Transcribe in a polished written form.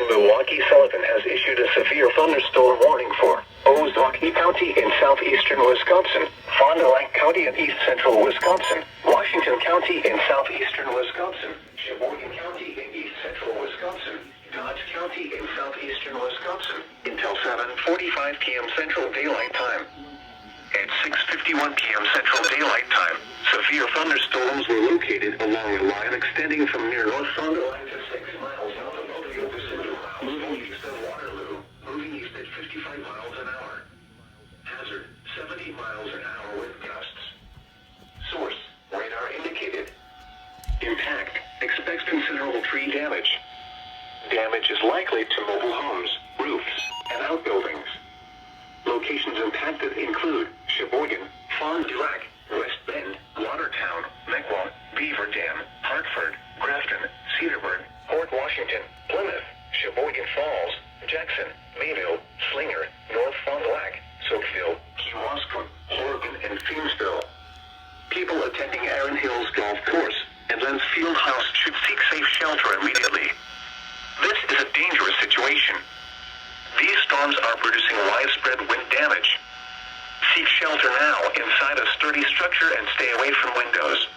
Milwaukee Sullivan has issued a severe thunderstorm warning for Ozaukee County in southeastern Wisconsin, Fond du Lac County in east central Wisconsin, Washington County in southeastern Wisconsin, Sheboygan County in east central Wisconsin, Dodge County in southeastern Wisconsin, until 7:45 p.m. Central Daylight Time. At 6:51 p.m. Central Daylight Time, severe thunderstorms were located along a line extending from near North Fond du Lac to 6 miles north of Mobile, moving east of Waterloo, moving east at 55 miles an hour. Hazard, 70 miles an hour with gusts. Source, radar indicated. Impact, expects considerable tree damage. Damage is likely to mobile homes, roofs, and outbuildings. Locations impacted include Sheboygan, Fond du Lac, West Bend, Watertown, Mequon, Beaver Dam, Hartford, Grafton, Cedarburg, Port Washington, Plymouth, Sheboygan Falls, Jackson, Mayville, Slinger, North Fond du Lac, Soakville, Kewaskum, Horgan, and Fiensville. People attending Aaron Hills Golf Course and Lens Field House should seek safe shelter immediately. This is a dangerous situation. These storms are producing widespread wind damage. Seek shelter now inside a sturdy structure and stay away from windows.